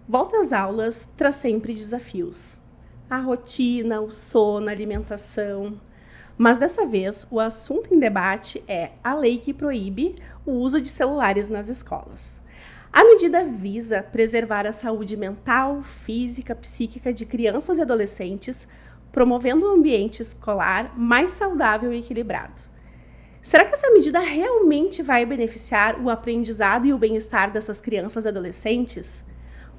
Volta às aulas traz sempre desafios. A rotina, o sono, a alimentação. Mas dessa vez, o assunto em debate é a lei que proíbe o uso de celulares nas escolas. A medida visa preservar a saúde mental, física, psíquica de crianças e adolescentes, promovendo um ambiente escolar mais saudável e equilibrado. Será que essa medida realmente vai beneficiar o aprendizado e o bem-estar dessas crianças e adolescentes?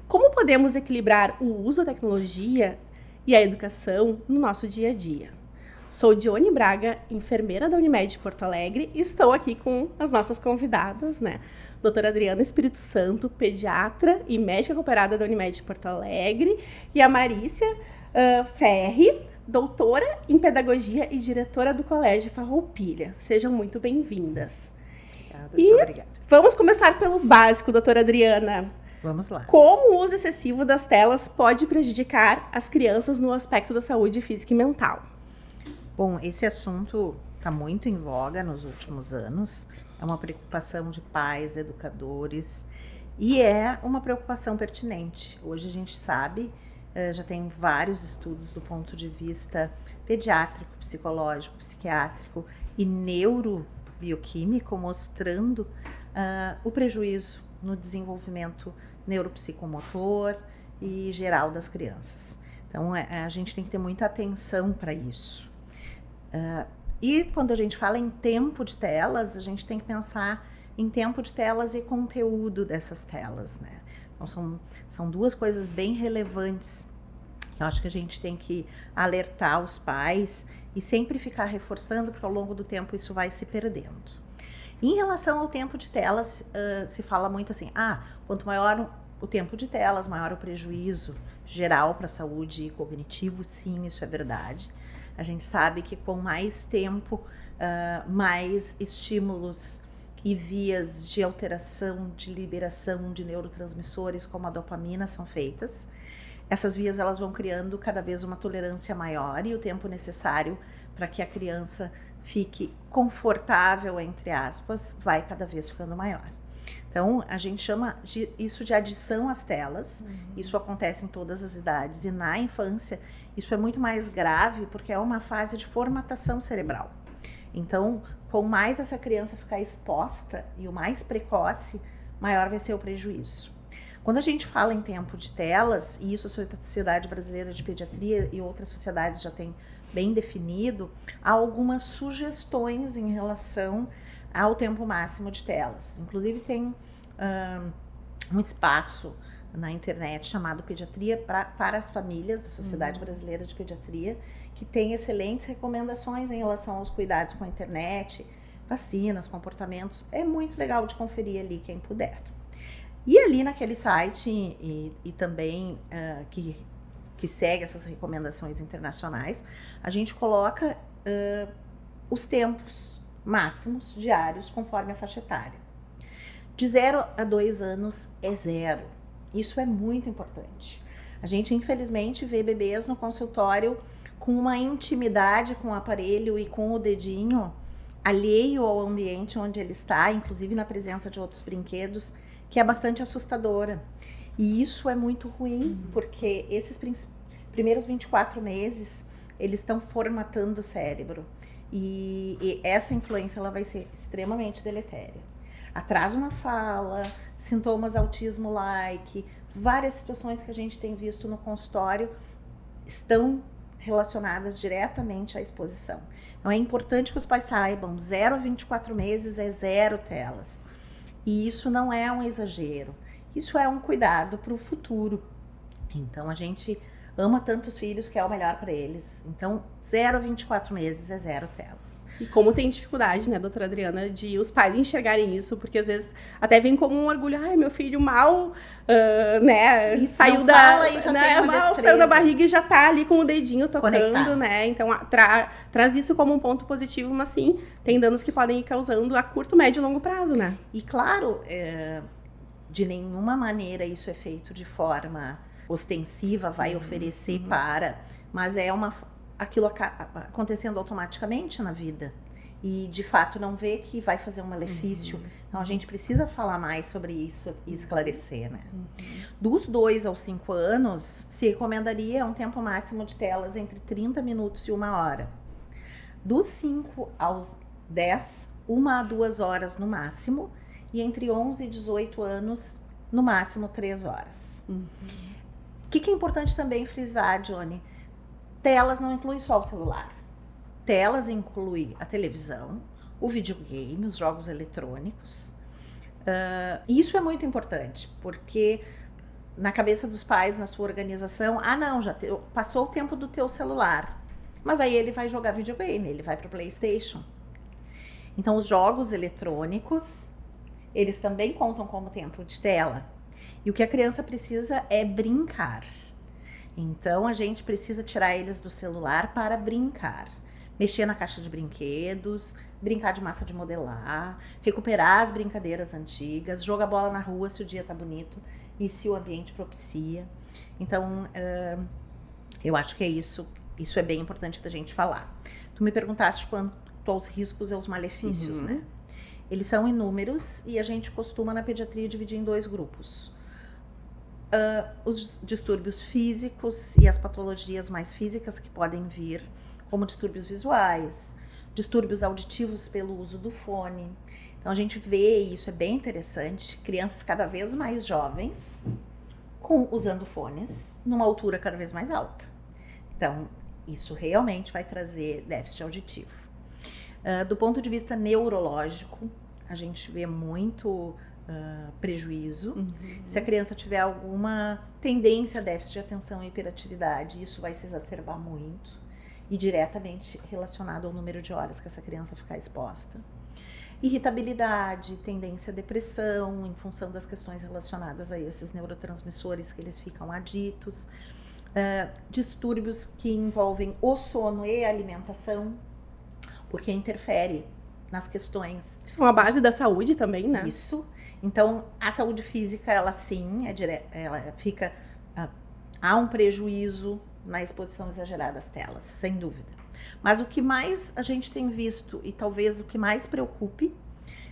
Como podemos equilibrar o uso da tecnologia e a educação no nosso dia a dia? Sou Dione Braga, enfermeira da Unimed Porto Alegre, e estou aqui com as nossas convidadas, Doutora Adriana Espírito Santo, pediatra e médica cooperada da Unimed Porto Alegre, e a Marícia Ferri, doutora em pedagogia e diretora do Colégio Farroupilha. Sejam muito bem-vindas. Obrigada. Vamos começar pelo básico, doutora Adriana. Vamos lá. Como o uso excessivo das telas pode prejudicar as crianças no aspecto da saúde física e mental? Bom, esse assunto está muito em voga nos últimos anos. É uma preocupação de pais, educadores, e é uma preocupação pertinente. Hoje a gente sabe, já tem vários estudos do ponto de vista pediátrico, psicológico, psiquiátrico e neurobioquímico mostrando o prejuízo no desenvolvimento neuropsicomotor e geral das crianças. Então, a gente tem que ter muita atenção para isso. E quando a gente fala em tempo de telas, a gente tem que pensar em tempo de telas e conteúdo dessas telas, Então, são duas coisas bem relevantes. Eu acho que a gente tem que alertar os pais e sempre ficar reforçando, porque ao longo do tempo isso vai se perdendo. Em relação ao tempo de telas, se fala muito assim, quanto maior o tempo de telas, maior o prejuízo geral para a saúde cognitivo. Sim, isso é verdade. A gente sabe que com mais tempo, mais estímulos e vias de alteração, de liberação de neurotransmissores como a dopamina são feitas. Essas vias elas vão criando cada vez uma tolerância maior e o tempo necessário para que a criança fique confortável, entre aspas, vai cada vez ficando maior. Então, a gente chama isso de adição às telas. Isso acontece em todas as idades. E na infância, isso é muito mais grave porque é uma fase de formatação cerebral. Então, quanto mais essa criança ficar exposta e o mais precoce, maior vai ser o prejuízo. Quando a gente fala em tempo de telas, e isso a Sociedade Brasileira de Pediatria e outras sociedades já têm bem definido, há algumas sugestões em relação ao tempo máximo de telas. Inclusive tem um espaço na internet chamado Pediatria para as Famílias, da Sociedade Brasileira de Pediatria, que tem excelentes recomendações em relação aos cuidados com a internet, vacinas, comportamentos. É muito legal de conferir ali quem puder. E ali naquele site e também que segue essas recomendações internacionais, a gente coloca os tempos máximos diários conforme a faixa etária. De 0 a 2 anos é 0. Isso é muito importante. A gente, infelizmente, vê bebês no consultório com uma intimidade com o aparelho e com o dedinho alheio ao ambiente onde ele está, inclusive na presença de outros brinquedos, que é bastante assustadora. E isso é muito ruim, porque esses primeiros 24 meses, eles estão formatando o cérebro. E essa influência ela vai ser extremamente deletéria. Atraso na fala, sintomas autismo-like, várias situações que a gente tem visto no consultório estão relacionadas diretamente à exposição. Então é importante que os pais saibam, 0 a 24 meses é 0 telas. E isso não é um exagero, isso é um cuidado para o futuro. Então a gente ama tanto os filhos que é o melhor para eles. Então 0 a 24 meses é 0 telas. E como tem dificuldade, doutora Adriana, de os pais enxergarem isso, porque às vezes até vem como um orgulho, meu filho mal, saiu saiu da barriga e já tá ali com o dedinho tocando, conectado. Então traz isso como um ponto positivo, mas sim, tem danos que podem ir causando a curto, médio e longo prazo, E claro, de nenhuma maneira isso é feito de forma ostensiva, vai oferecer mas é aquilo acontecendo automaticamente na vida. e de fato não vê que vai fazer um malefício. Então a gente precisa falar mais sobre isso e esclarecer, né? Dos 2 aos 5 anos, se recomendaria um tempo máximo de telas entre 30 minutos e 1 hora. Dos 5 aos 10, 1 a 2 horas no máximo, e entre 11 e 18 anos, no máximo 3 horas. O que é importante também frisar, Johnny? Telas não inclui só o celular. Telas inclui a televisão, o videogame, os jogos eletrônicos. Isso é muito importante, porque na cabeça dos pais, na sua organização, não, passou o tempo do teu celular. Mas aí ele vai jogar videogame, ele vai para o PlayStation. Então, os jogos eletrônicos, eles também contam como tempo de tela. E o que a criança precisa é brincar. Então, a gente precisa tirar eles do celular para brincar. Mexer na caixa de brinquedos, brincar de massa de modelar, recuperar as brincadeiras antigas, jogar bola na rua se o dia tá bonito e se o ambiente propicia. Então, eu acho que é isso. Isso é bem importante da gente falar. Tu me perguntaste quanto aos riscos e aos malefícios, né? Eles são inúmeros e a gente costuma na pediatria dividir em 2 grupos. Os distúrbios físicos e as patologias mais físicas que podem vir, como distúrbios visuais, distúrbios auditivos pelo uso do fone. Então a gente vê, e isso é bem interessante, crianças cada vez mais jovens usando fones numa altura cada vez mais alta. Então, isso realmente vai trazer déficit auditivo. Do ponto de vista neurológico, a gente vê muito prejuízo. Se a criança tiver alguma tendência a déficit de atenção e hiperatividade, isso vai se exacerbar muito e diretamente relacionado ao número de horas que essa criança ficar exposta. Irritabilidade, tendência à depressão, em função das questões relacionadas a esses neurotransmissores que eles ficam aditos. Distúrbios que envolvem o sono e a alimentação, porque interfere nas questões. São a base da saúde também, né? Isso. Então, a saúde física, ela sim, ela fica... há um prejuízo na exposição exagerada às telas, sem dúvida. Mas o que mais a gente tem visto, e talvez o que mais preocupe,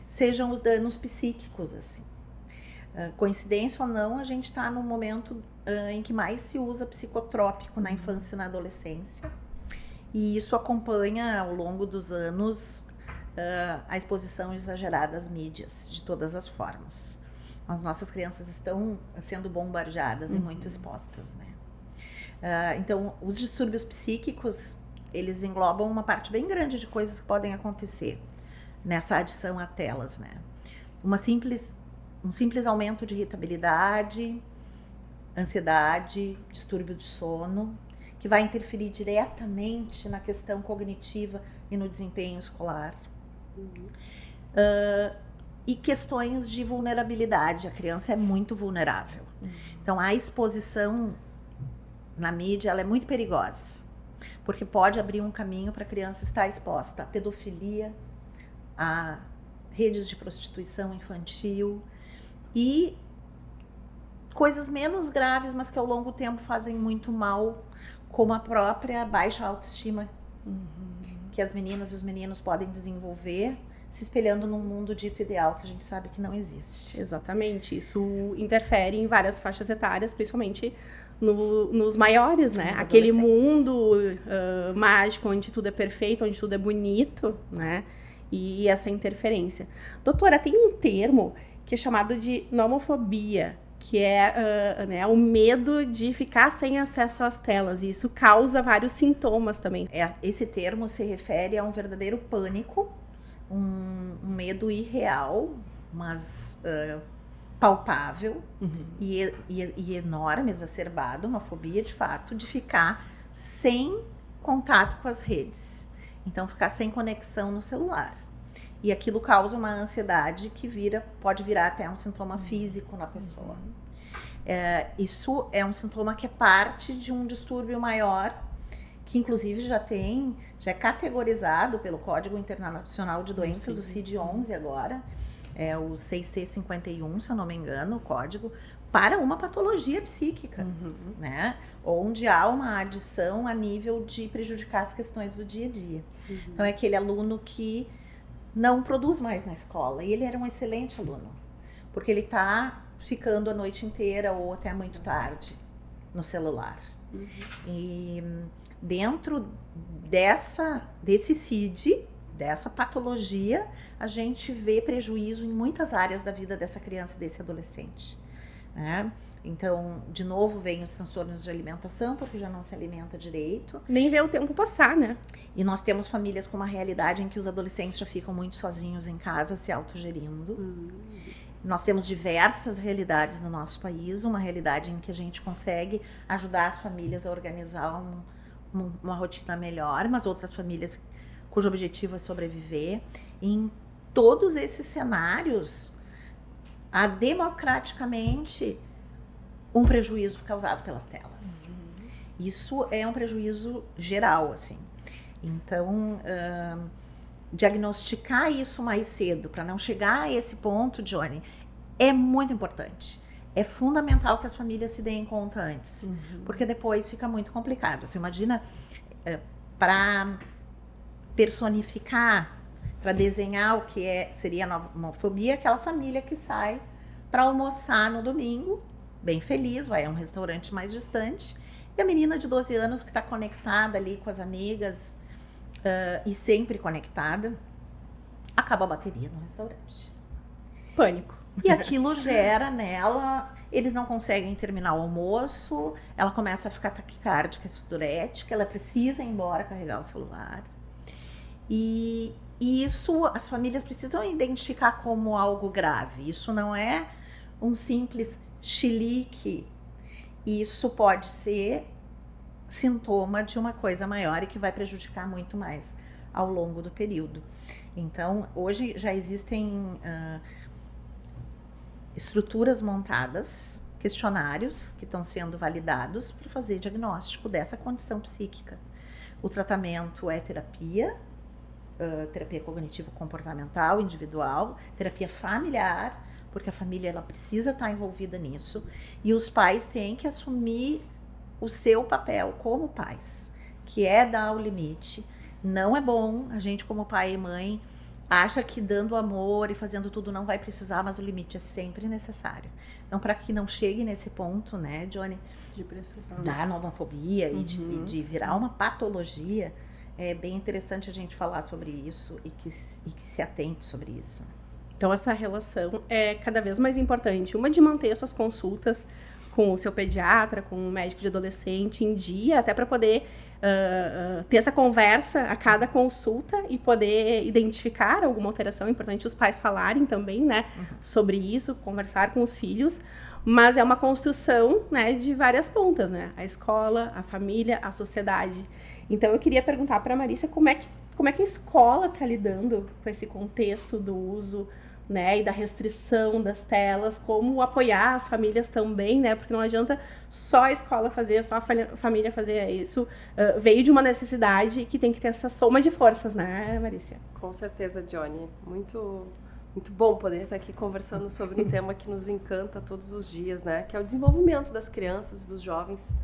sejam os danos psíquicos, assim. Coincidência ou não, a gente está no momento em que mais se usa psicotrópico na infância e na adolescência. E isso acompanha, ao longo dos anos, a exposição exagerada às mídias, de todas as formas. As nossas crianças estão sendo bombardeadas e muito expostas, né? Então, os distúrbios psíquicos, eles englobam uma parte bem grande de coisas que podem acontecer nessa adição a telas, né? Um simples aumento de irritabilidade, ansiedade, distúrbio de sono, que vai interferir diretamente na questão cognitiva e no desempenho escolar. E questões de vulnerabilidade. A criança é muito vulnerável. Então, a exposição na mídia, ela é muito perigosa, porque pode abrir um caminho para a criança estar exposta à pedofilia, a redes de prostituição infantil e coisas menos graves, mas que ao longo do tempo fazem muito mal, como a própria baixa autoestima que as meninas e os meninos podem desenvolver, se espelhando num mundo dito ideal que a gente sabe que não existe. Exatamente, isso interfere em várias faixas etárias, principalmente nos maiores, né? Aquele mundo mágico, onde tudo é perfeito, onde tudo é bonito, né? E essa interferência. Doutora, tem um termo que é chamado de nomofobia, que é o medo de ficar sem acesso às telas, e isso causa vários sintomas também. Esse termo se refere a um verdadeiro pânico, um medo irreal, mas palpável e enorme, exacerbado, uma fobia de fato, de ficar sem contato com as redes. Então, ficar sem conexão no celular. E aquilo causa uma ansiedade que pode virar até um sintoma físico na pessoa. Isso é um sintoma que é parte de um distúrbio maior, que inclusive já é categorizado pelo Código Internacional de Doenças, o CID-11 agora, é o 6C51, se eu não me engano, o código, para uma patologia psíquica, né? Onde há uma adição a nível de prejudicar as questões do dia a dia. Então, é aquele aluno que não produz mais na escola. E ele era um excelente aluno, porque ele está ficando a noite inteira ou até muito tarde no celular. E dentro desse CID, dessa patologia, a gente vê prejuízo em muitas áreas da vida dessa criança e desse adolescente, né? Então, de novo, vem os transtornos de alimentação, porque já não se alimenta direito. Nem vê o tempo passar, né? E nós temos famílias com uma realidade em que os adolescentes já ficam muito sozinhos em casa, se autogerindo. Nós temos diversas realidades no nosso país, uma realidade em que a gente consegue ajudar as famílias a organizar uma rotina melhor, mas outras famílias cujo objetivo é sobreviver. E em todos esses cenários, há democraticamente um prejuízo causado pelas telas. Isso é um prejuízo geral, assim. Então, diagnosticar isso mais cedo, para não chegar a esse ponto, Johnny, é muito importante. É fundamental que as famílias se deem conta antes, porque depois fica muito complicado. Tu imagina, para personificar, para desenhar o que seria a homofobia, aquela família que sai para almoçar no domingo, bem feliz, vai a um restaurante mais distante, e a menina de 12 anos que está conectada ali com as amigas, e sempre conectada, acaba a bateria no restaurante. Pânico. E aquilo gera nela, eles não conseguem terminar o almoço, ela começa a ficar taquicárdica, sudorrética, ela precisa ir embora carregar o celular. E isso as famílias precisam identificar como algo grave. Isso não é um simples chilique. Isso pode ser sintoma de uma coisa maior e que vai prejudicar muito mais ao longo do período. Então, hoje já existem estruturas montadas, questionários que estão sendo validados para fazer diagnóstico dessa condição psíquica. O tratamento é terapia cognitivo-comportamental, individual, terapia familiar, porque a família ela precisa estar envolvida nisso, e os pais têm que assumir o seu papel como pais, que é dar o limite. Não é bom, a gente como pai e mãe acha que dando amor e fazendo tudo não vai precisar, mas o limite é sempre necessário. Então, para que não chegue nesse ponto, né, Johnny, de precisão, da homofobia e de virar uma patologia, é bem interessante a gente falar sobre isso e que se atente sobre isso. Então, essa relação é cada vez mais importante. Uma de manter suas consultas com o seu pediatra, com o médico de adolescente em dia, até para poder ter essa conversa a cada consulta e poder identificar alguma alteração. É importante os pais falarem também, né, sobre isso, conversar com os filhos. Mas é uma construção, né, de várias pontas, né? A escola, a família, a sociedade. Então, eu queria perguntar para a Marícia como é que a escola está lidando com esse contexto do uso, né, e da restrição das telas, como apoiar as famílias também, né, porque não adianta só a escola fazer, só a família fazer isso, veio de uma necessidade que tem que ter essa soma de forças, né, Marícia? Com certeza, Johnny, muito bom poder estar aqui conversando sobre um tema que nos encanta todos os dias, né, que é o desenvolvimento das crianças, dos jovens,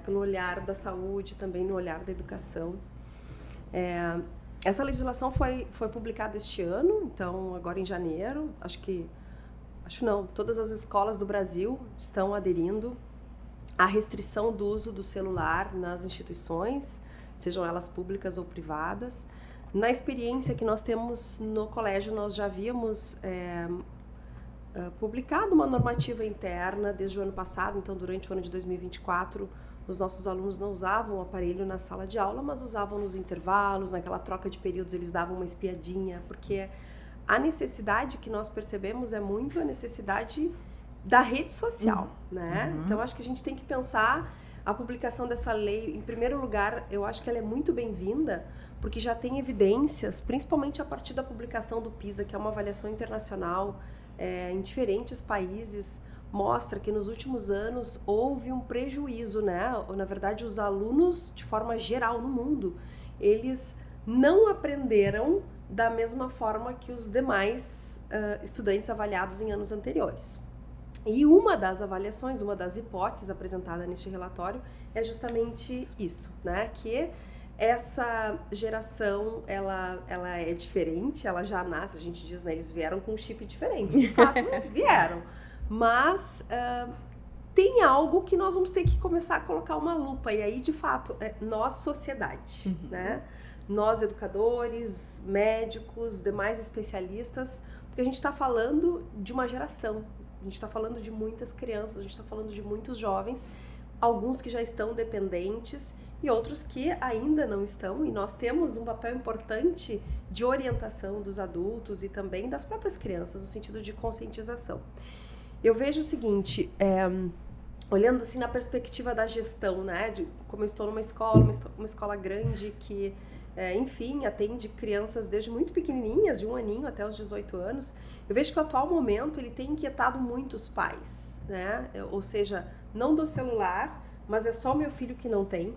pelo olhar da saúde, também no olhar da educação. Essa legislação foi publicada este ano, então agora em janeiro, todas as escolas do Brasil estão aderindo à restrição do uso do celular nas instituições, sejam elas públicas ou privadas. Na experiência que nós temos no colégio, nós já havíamos publicado uma normativa interna desde o ano passado, então durante o ano de 2024, os nossos alunos não usavam o aparelho na sala de aula, mas usavam nos intervalos, naquela troca de períodos eles davam uma espiadinha, porque a necessidade que nós percebemos é muito a necessidade da rede social, né? Então, acho que a gente tem que pensar a publicação dessa lei, em primeiro lugar, eu acho que ela é muito bem-vinda, porque já tem evidências, principalmente a partir da publicação do PISA, que é uma avaliação internacional em diferentes países, mostra que nos últimos anos houve um prejuízo, né? Na verdade, os alunos, de forma geral no mundo, eles não aprenderam da mesma forma que os demais estudantes avaliados em anos anteriores. E uma das avaliações, uma das hipóteses apresentada neste relatório é justamente isso, né? Que essa geração, ela é diferente, ela já nasce, a gente diz, né, eles vieram com um chip diferente, de fato vieram, mas tem algo que nós vamos ter que começar a colocar uma lupa, e aí, de fato, nós, sociedade, né, nós, educadores, médicos, demais especialistas, porque a gente está falando de uma geração, a gente está falando de muitas crianças, a gente está falando de muitos jovens, alguns que já estão dependentes e outros que ainda não estão, e nós temos um papel importante de orientação dos adultos e também das próprias crianças, no sentido de conscientização. Eu vejo o seguinte, olhando assim na perspectiva da gestão, né, de como eu estou numa escola, uma escola grande que, enfim, atende crianças desde muito pequenininhas, de 1 aninho até os 18 anos, eu vejo que o atual momento ele tem inquietado muitos pais, né, ou seja, não do celular, mas é só o meu filho que não tem.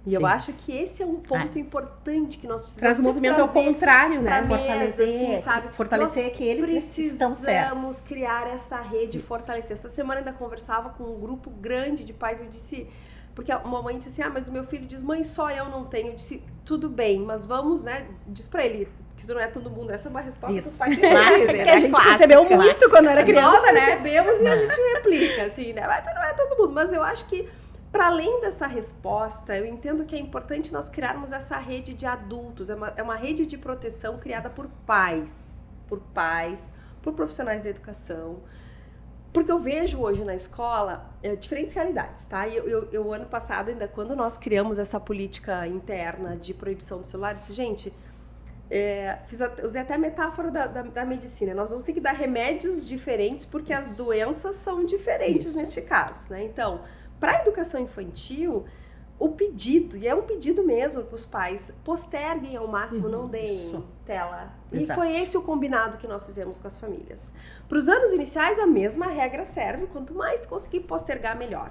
E eu acho que esse é um ponto importante que nós precisamos traz o movimento ao contrário, né? Fortalecer, assim, sabe? Fortalecer que eles estão certos. Precisamos criar essa rede, fortalecer. Essa semana ainda conversava com um grupo grande de pais, eu disse, porque uma mãe disse assim, mas o meu filho diz, mãe, só eu não tenho. Eu disse, tudo bem, mas vamos, né? Diz pra ele que isso não é todo mundo. Essa é uma resposta que os pais têm que dizer, que a gente recebeu muito quando era criança, nós né? recebemos e a gente replica, assim, né? Mas não é todo mundo, mas eu acho que para além dessa resposta, eu entendo que é importante nós criarmos essa rede de adultos, é uma rede de proteção criada por pais, por profissionais da educação, porque eu vejo hoje na escola diferentes realidades, tá? Eu ano passado, ainda quando nós criamos essa política interna de proibição do celular, eu disse, gente, usei até a metáfora da medicina, nós vamos ter que dar remédios diferentes porque as doenças são diferentes neste caso, né? Então, para a educação infantil, o pedido, e é um pedido mesmo para os pais, posterguem ao máximo, não deem tela. Exato. E foi esse o combinado que nós fizemos com as famílias. Para os anos iniciais, a mesma regra serve, quanto mais conseguir postergar, melhor.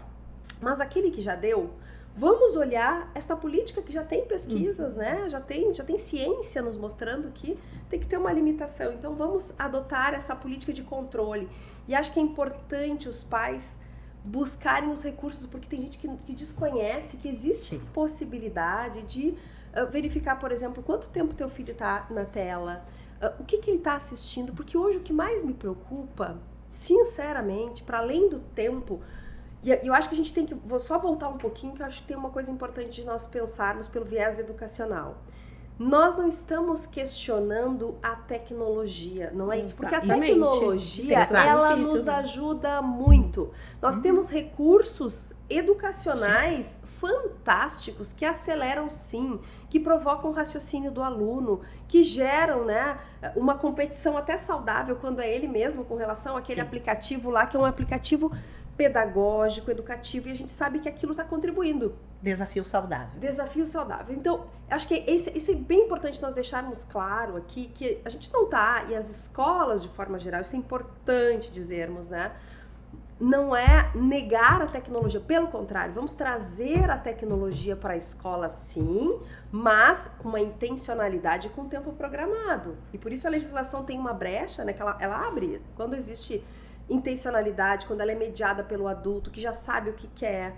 Mas aquele que já deu, vamos olhar essa política que já tem pesquisas, né? Já tem ciência nos mostrando que tem que ter uma limitação. Então, vamos adotar essa política de controle. E acho que é importante os pais buscarem os recursos, porque tem gente que desconhece que existe possibilidade de verificar, por exemplo, quanto tempo teu filho está na tela, o que ele está assistindo, porque hoje o que mais me preocupa, sinceramente, para além do tempo, e eu acho que a gente tem que, vou só voltar um pouquinho, que eu acho que tem uma coisa importante de nós pensarmos pelo viés educacional. Nós não estamos questionando a tecnologia, não é isso? Porque a tecnologia, ela nos ajuda muito. Nós temos recursos educacionais fantásticos que aceleram, sim, que provocam o raciocínio do aluno, que geram, né, uma competição até saudável quando é ele mesmo com relação àquele aplicativo lá, que é um aplicativo pedagógico, educativo, e a gente sabe que aquilo está contribuindo. Desafio saudável. Desafio saudável. Então, acho que isso é bem importante nós deixarmos claro aqui, que a gente não tá, e as escolas de forma geral, isso é importante dizermos, né? Não é negar a tecnologia, pelo contrário, vamos trazer a tecnologia para a escola sim, mas com uma intencionalidade com tempo programado. E por isso a legislação tem uma brecha, né, que ela abre quando existe intencionalidade, quando ela é mediada pelo adulto, que já sabe o que quer,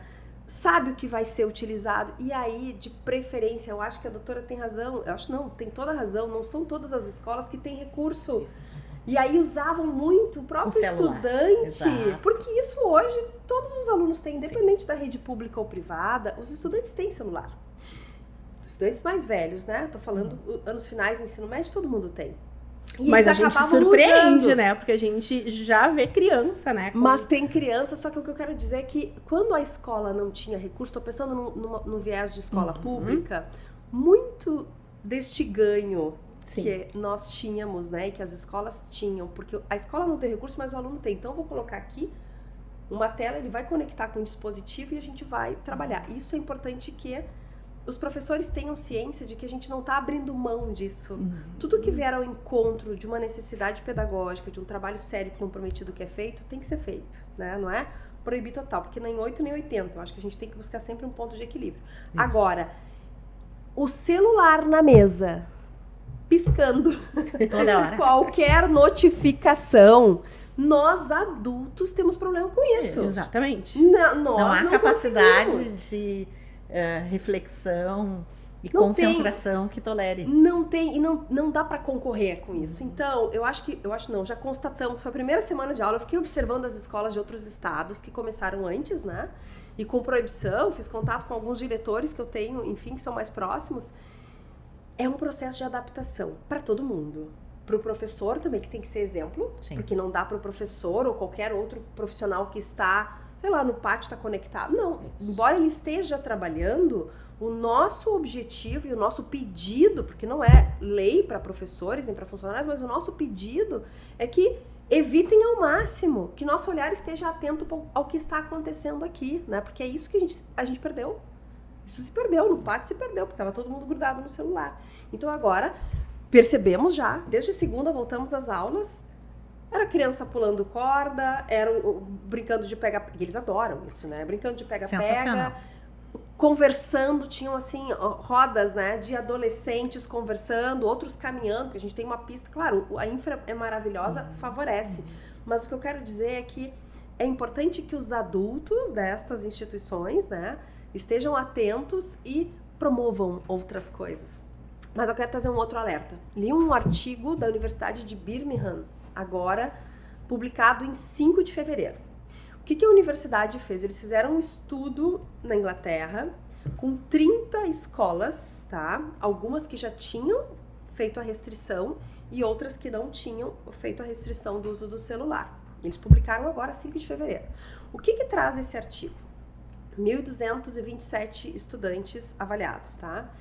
sabe o que vai ser utilizado, e aí, de preferência, eu acho que a doutora tem razão, eu acho não, tem toda a razão, não são todas as escolas que têm recurso. Isso. E aí usavam muito o próprio estudante, porque isso hoje todos os alunos têm, independente da rede pública ou privada, os estudantes têm celular. Os estudantes mais velhos, né? Tô falando anos finais do ensino médio, todo mundo tem. E mas a gente se surpreende, né? Porque a gente já vê criança, né? Mas tem criança, só que o que eu quero dizer é que quando a escola não tinha recurso, tô pensando no viés de escola pública, muito deste ganho que nós tínhamos, né? E que as escolas tinham, porque a escola não tem recurso, mas o aluno tem. Então eu vou colocar aqui uma tela, ele vai conectar com um dispositivo e a gente vai trabalhar. Isso é importante que os professores tenham ciência de que a gente não está abrindo mão disso. Tudo que vier ao encontro de uma necessidade pedagógica, de um trabalho sério e comprometido que é feito, tem que ser feito, né? Não é proibir total, porque nem 8 nem 80. Eu acho que a gente tem que buscar sempre um ponto de equilíbrio. Isso. Agora, o celular na mesa, piscando toda hora, qualquer notificação, nós adultos temos problema com isso. Exatamente. Não há capacidade de reflexão, E Não concentração que tolere. Não tem, e não dá para concorrer com isso. Então, já constatamos, foi a primeira semana de aula, eu fiquei observando as escolas de outros estados que começaram antes, né? E com proibição, fiz contato com alguns diretores que eu tenho, enfim, que são mais próximos. É um processo de adaptação para todo mundo. Para o professor também, que tem que ser exemplo, Sim. porque não dá para o professor ou qualquer outro profissional que está, sei lá, no pátio, está conectado. Não, embora ele esteja trabalhando, o nosso objetivo e o nosso pedido, porque não é lei para professores nem para funcionários, mas o nosso pedido é que evitem ao máximo, que nosso olhar esteja atento ao que está acontecendo aqui, né? Porque é isso que a gente perdeu. Isso se perdeu, no pátio se perdeu, porque estava todo mundo grudado no celular. Então agora, percebemos já, desde segunda voltamos às aulas, era criança pulando corda, brincando de pega... Eles adoram isso, né? Brincando de pega-pega, conversando, tinham assim, rodas, né, de adolescentes conversando, outros caminhando, porque a gente tem uma pista, claro, a infra é maravilhosa, favorece, mas o que eu quero dizer é que é importante que os adultos destas instituições, né, estejam atentos e promovam outras coisas. Mas eu quero trazer um outro alerta. Li um artigo da Universidade de Birmingham, agora, publicado em 5 de fevereiro. O que a universidade fez? Eles fizeram um estudo na Inglaterra com 30 escolas, tá? Algumas que já tinham feito a restrição e outras que não tinham feito a restrição do uso do celular. Eles publicaram agora, 5 de fevereiro. O que traz esse artigo? 1.227 estudantes avaliados, tá?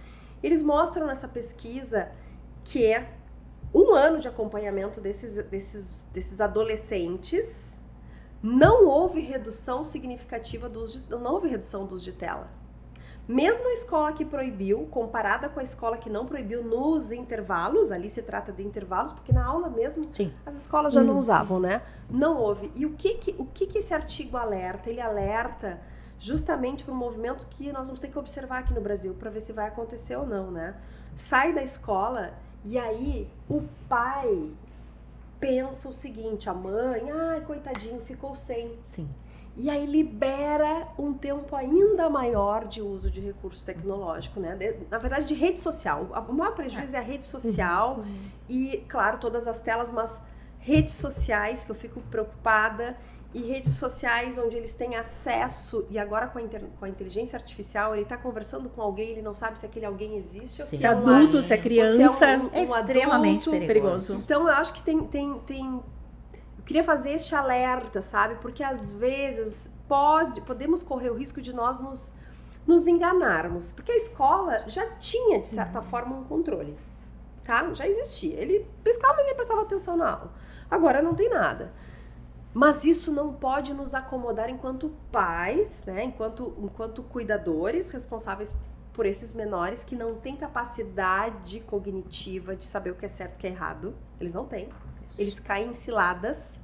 Eles mostram nessa pesquisa que 1 ano de acompanhamento desses adolescentes, não houve redução significativa do uso de tela. Mesmo a escola que proibiu, comparada com a escola que não proibiu nos intervalos, ali se trata de intervalos, porque na aula mesmo Sim. as escolas já não usavam, né? Não houve. E o que esse artigo alerta? Ele alerta justamente para um movimento que nós vamos ter que observar aqui no Brasil, para ver se vai acontecer ou não, né? Sai da escola e aí o pai pensa o seguinte, a mãe, ai, coitadinho, ficou sem. Sim. E aí libera um tempo ainda maior de uso de recurso tecnológico, né? Na verdade, de rede social. O maior prejuízo é a rede social e, claro, todas as telas, mas redes sociais, que eu fico preocupada, e redes sociais onde eles têm acesso, e agora com a inteligência artificial, ele está conversando com alguém, ele não sabe se aquele alguém existe, ou Se se é adulto, se é criança. É extremamente perigoso. Então, eu acho que eu queria fazer este alerta, sabe? Porque às vezes podemos correr o risco de nós nos enganarmos. Porque a escola já tinha, de certa forma, um controle. Tá? Já existia. Ele piscava, mas ele prestava atenção na aula. Agora não tem nada. Mas isso não pode nos acomodar enquanto pais, né? Enquanto cuidadores responsáveis por esses menores que não têm capacidade cognitiva de saber o que é certo e o que é errado. Eles não têm. Eles caem em ciladas.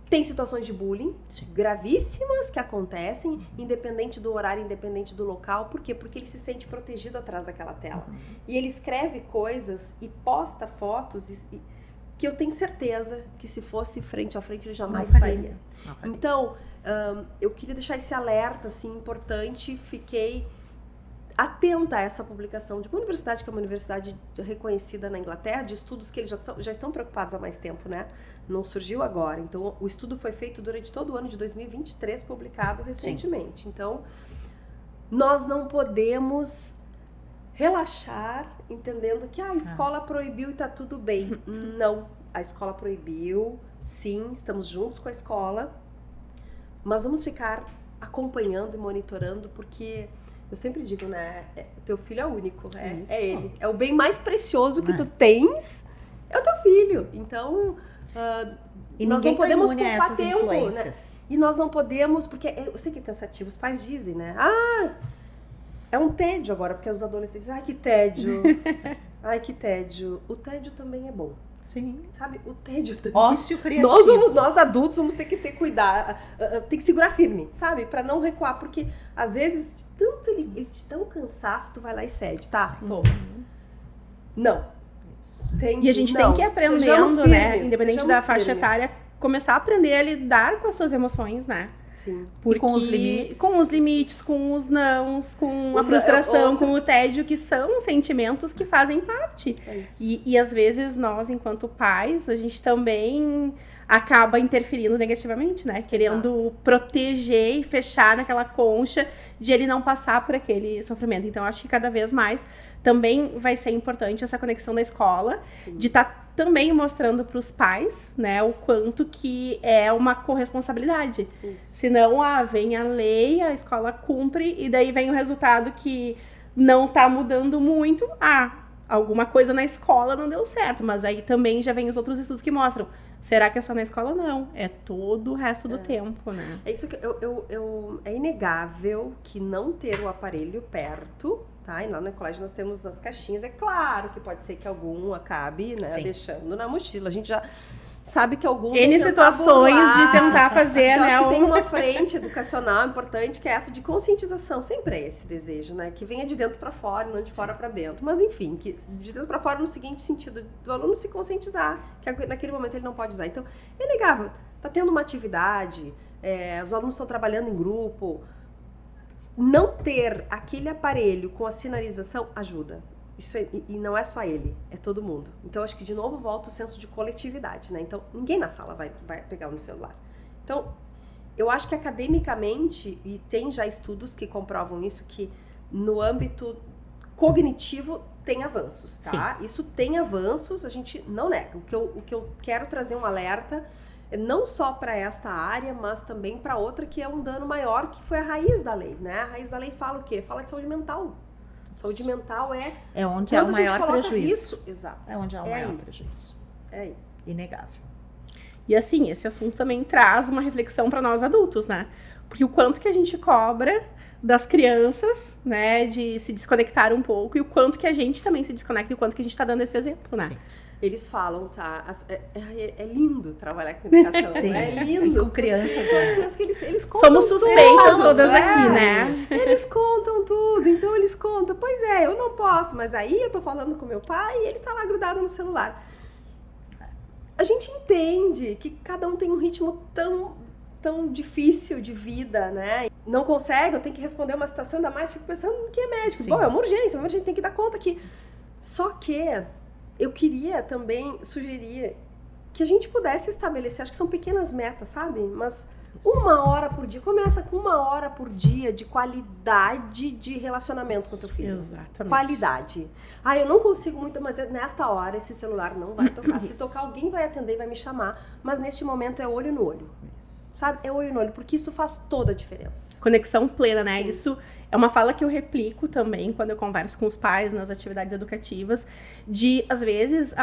Tem situações de bullying gravíssimas que acontecem, independente do horário, independente do local. Por quê? Porque ele se sente protegido atrás daquela tela. E ele escreve coisas e posta fotos que eu tenho certeza que se fosse frente a frente ele jamais faria. Então, eu queria deixar esse alerta assim, importante. Fiquei atenta a essa publicação de uma universidade que é uma universidade reconhecida na Inglaterra, de estudos que eles já estão preocupados há mais tempo, né? Não surgiu agora. Então, o estudo foi feito durante todo o ano de 2023, publicado recentemente. Sim. Então, nós não podemos relaxar entendendo que a escola proibiu e tá tudo bem. Não, a escola proibiu, sim, estamos juntos com a escola, mas vamos ficar acompanhando e monitorando, porque eu sempre digo, né, teu filho é único, é ele. É o bem mais precioso que tu tens, é o teu filho. Então, e nós não podemos poupar tempo, né? E nós não podemos, porque eu sei que é cansativo, os pais dizem, né, é um tédio agora, porque os adolescentes dizem, ai, que tédio. Ai, que tédio. O tédio também é bom. Sim. Sabe, o tédio também. Ócio criativo. Nós adultos vamos ter que ter cuidado, tem que segurar firme, sabe? Pra não recuar, porque às vezes, de tão cansaço, tu vai lá e cede, tá? Toma. Não. E a gente tem que ir aprendendo, né? Independente da faixa etária, começar a aprender a lidar com as suas emoções, né? Sim. Porque, com os limites. Com os limites, com os nãos, com a O- frustração, outra- com o tédio, que são sentimentos que fazem parte. É isso. E às vezes nós, enquanto pais, a gente também acaba interferindo negativamente, né? Querendo proteger e fechar naquela concha de ele não passar por aquele sofrimento. Então, acho que cada vez mais também vai ser importante essa conexão da escola, Sim. de estar também mostrando para os pais, né, o quanto que é uma corresponsabilidade. Isso. Senão, vem a lei, a escola cumpre, e daí vem o resultado que não tá mudando muito. Alguma coisa na escola não deu certo, mas aí também já vem os outros estudos que mostram. Será que é só na escola? Não. É todo o resto do tempo, né? É isso que é inegável que não ter o aparelho perto, tá? E lá no colégio nós temos as caixinhas. É claro que pode ser que algum acabe, né, Sim. deixando na mochila. A gente já sabe que alguns N vão tentar situações burlar. de tentar fazer, Então, né? acho que tem uma frente educacional importante, que é essa de conscientização. Sempre é esse desejo, né? Que venha de dentro para fora, não de fora para dentro. Mas, enfim, que de dentro para fora no seguinte sentido, do aluno se conscientizar, que naquele momento ele não pode usar. Então, é inegável. Tá tendo uma atividade, os alunos estão trabalhando em grupo. Não ter aquele aparelho com a sinalização ajuda. Isso e não é só ele, é todo mundo. Então, acho que de novo volta o senso de coletividade, né? Então, ninguém na sala vai pegar no celular. Então, eu acho que academicamente, e tem já estudos que comprovam isso, que no âmbito cognitivo tem avanços, tá? Isso tem avanços, a gente não nega. O que eu quero trazer um alerta, não só para esta área, mas também para outra, que é um dano maior, que foi a raiz da lei, né? A raiz da lei fala o quê? Fala de saúde mental. Saúde mental é onde há o maior prejuízo. Isso, exato. É onde há o maior prejuízo. É aí. Inegável. E assim, esse assunto também traz uma reflexão para nós adultos, né? Porque o quanto que a gente cobra das crianças, né, de se desconectar um pouco, e o quanto que a gente também se desconecta, e o quanto que a gente tá dando esse exemplo, né? Sim. Eles falam, tá? É lindo trabalhar com educação, Sim. né? É lindo. Com crianças, Porque eles contam Somos suspeitas tudo, todas aqui, né? Eles contam tudo, então eles contam. Pois é, eu não posso, mas aí eu tô falando com meu pai e ele tá lá grudado no celular. A gente entende que cada um tem um ritmo tão difícil de vida, né? Não consegue, eu tenho que responder uma situação, ainda mais fico pensando que é médico. Sim. Bom, é uma urgência, tem que dar conta aqui. Só que eu queria também sugerir que a gente pudesse estabelecer, acho que são pequenas metas, sabe? Mas 1 hora por dia, começa com 1 hora por dia de qualidade de relacionamento com o teu filho. Exatamente. Qualidade. Eu não consigo muito, mas nesta hora esse celular não vai tocar. Se tocar, alguém vai atender e vai me chamar, mas neste momento é olho no olho. Isso. Sabe? É olho no olho, porque isso faz toda a diferença. Conexão plena, né? Sim. Isso é uma fala que eu replico também quando eu converso com os pais nas atividades educativas, de, às vezes,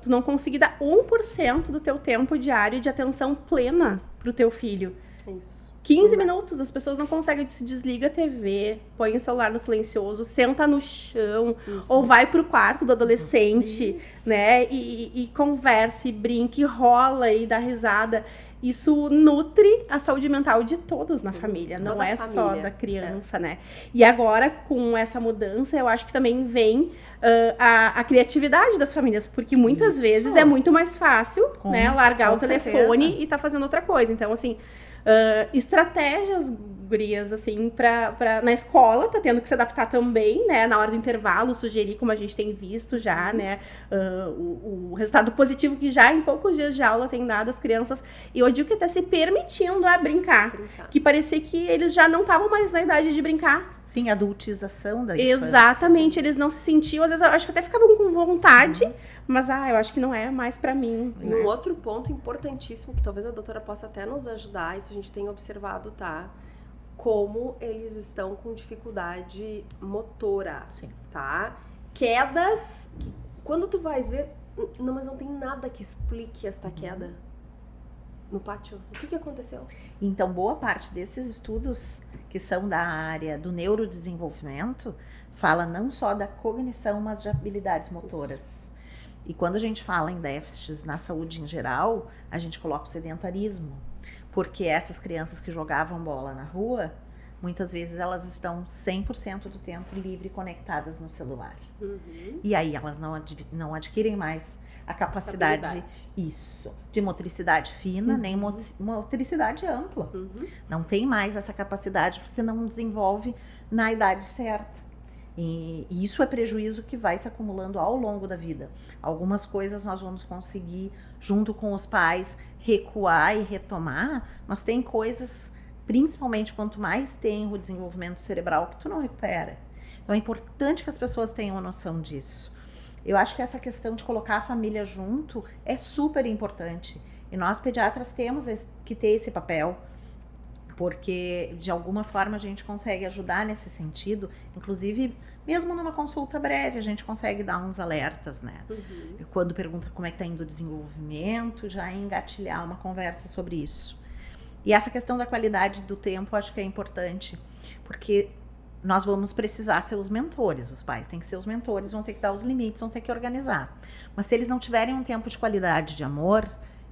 tu não conseguir dar 1% do teu tempo diário de atenção plena pro teu filho. É isso. 15 minutos, as pessoas não conseguem, se desliga a TV, põe o celular no silencioso, senta no chão, ou vai pro quarto do adolescente, né, e conversa, e brinca, e rola, e dá risada. Isso nutre a saúde mental de todos na família, não Toda é a só família. da criança, né. E agora, com essa mudança, eu acho que também vem a criatividade das famílias, porque muitas Isso. vezes é muito mais fácil, né, largar com o telefone certeza. e tá fazendo outra coisa. Então, assim, estratégias, gurias, assim, na escola, tá tendo que se adaptar também, né, na hora do intervalo, sugerir, como a gente tem visto já, né, o resultado positivo que já em poucos dias de aula tem dado às crianças, e eu digo que até se permitindo a brincar, que parecia que eles já não estavam mais na idade de brincar. Sim, adultização da infância. Exatamente, eles não se sentiam, às vezes eu acho que até ficavam com vontade, mas eu acho que não é mais pra mim. E um outro ponto importantíssimo, que talvez a doutora possa até nos ajudar, isso a gente tem observado, tá? Como eles estão com dificuldade motora, Sim. tá? Quedas, quando tu vais ver, não, mas não tem nada que explique esta queda no pátio. O que aconteceu? Então, boa parte desses estudos que são da área do neurodesenvolvimento fala não só da cognição, mas de habilidades motoras. E quando a gente fala em déficits na saúde em geral, a gente coloca o sedentarismo. Porque essas crianças que jogavam bola na rua, muitas vezes elas estão 100% do tempo livre conectadas no celular. Uhum. E aí elas não adquirem mais a capacidade, isso, de motricidade fina, nem motricidade ampla. Não tem mais essa capacidade porque não desenvolve na idade certa. E isso é prejuízo que vai se acumulando ao longo da vida. Algumas coisas nós vamos conseguir, junto com os pais, recuar e retomar, mas tem coisas, principalmente quanto mais tem o desenvolvimento cerebral, que tu não recupera. Então é importante que as pessoas tenham noção disso. Eu acho que essa questão de colocar a família junto é super importante. E nós, pediatras, temos que ter esse papel, porque de alguma forma a gente consegue ajudar nesse sentido, inclusive mesmo numa consulta breve a gente consegue dar uns alertas, né? Quando pergunta como é que está indo o desenvolvimento, já engatilhar uma conversa sobre isso. E essa questão da qualidade do tempo acho que é importante, porque nós vamos precisar ser os mentores, os pais têm que ser os mentores, vão ter que dar os limites, vão ter que organizar. Mas se eles não tiverem um tempo de qualidade de amor,